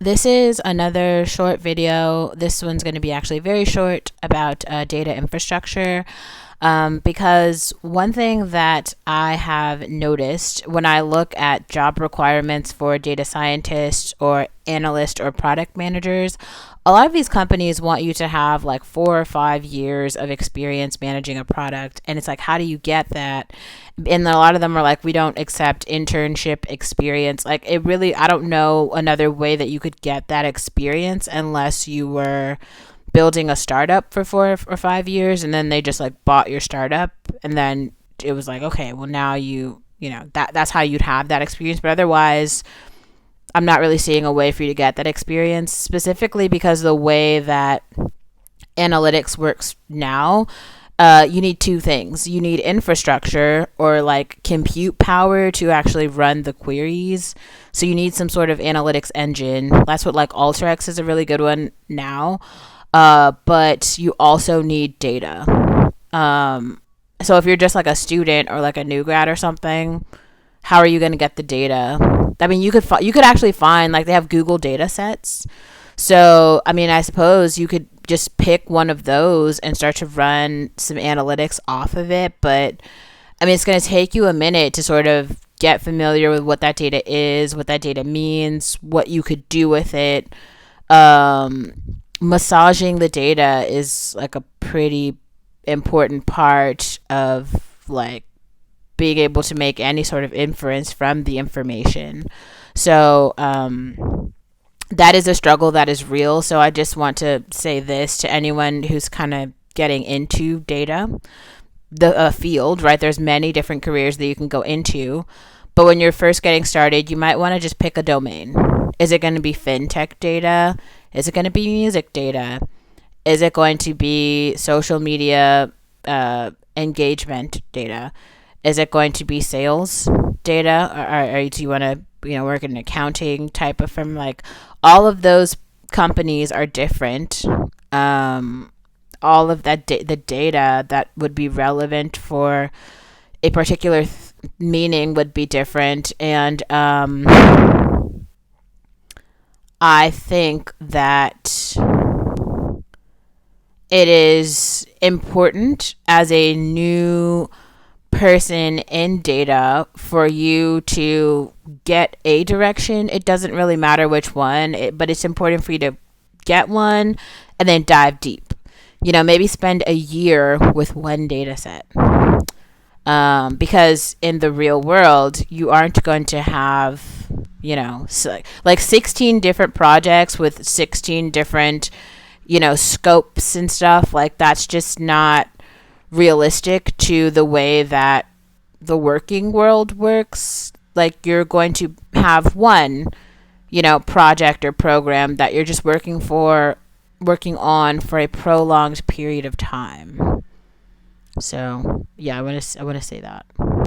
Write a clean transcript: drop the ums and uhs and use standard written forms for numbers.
this is another short video. This one's going to be actually very short about data infrastructure. Because one thing that I have noticed when I look at job requirements for data scientists or analysts or product managers, a lot of these companies want you to have like 4 or 5 years of experience managing a product. And it's like, how do you get that? And a lot of them are like, we don't accept internship experience. Like, it really, I don't know another way that you could get that experience unless you were building a startup for 4 or 5 years and then they just like bought your startup, and then it was like, okay, well now that's how you'd have that experience. But otherwise, I'm not really seeing a way for you to get that experience, specifically because the way that analytics works now, you need two things. You need infrastructure, or like compute power, to actually run the queries. So you need some sort of analytics engine. That's what like Alteryx is a really good one now. But you also need data. So if you're just like a student or like a new grad or something, how are you going to get the data? I mean, you could actually find, like, they have Google data sets. So, I mean, I suppose you could just pick one of those and start to run some analytics off of it. But, I mean, it's going to take you a minute to sort of get familiar with what that data is, what that data means, what you could do with it. Massaging the data is like a pretty important part of like being able to make any sort of inference from the information. So that is a struggle that is real. So I just want to say this to anyone who's kind of getting into data, the field, right? There's many different careers that you can go into. But when you're first getting started, you might want to just pick a domain. Is it going to be fintech data? Is it going to be music data? Is it going to be social media engagement data? Is it going to be sales data? Or do you want to work in an accounting type of firm? Like, all of those companies are different. All of that the data that would be relevant for a particular meaning would be different. And I think that it is important as a new person in data for you to get a direction. It doesn't really matter which one, but it's important for you to get one and then dive deep. Maybe spend a year with one data set. Because in the real world, you aren't going to have, like 16 different projects with 16 different, scopes and stuff. Like, that's just not realistic to the way that the working world works. Like, you're going to have one, project or program that you're just working on for a prolonged period of time. So, yeah, I want to say that.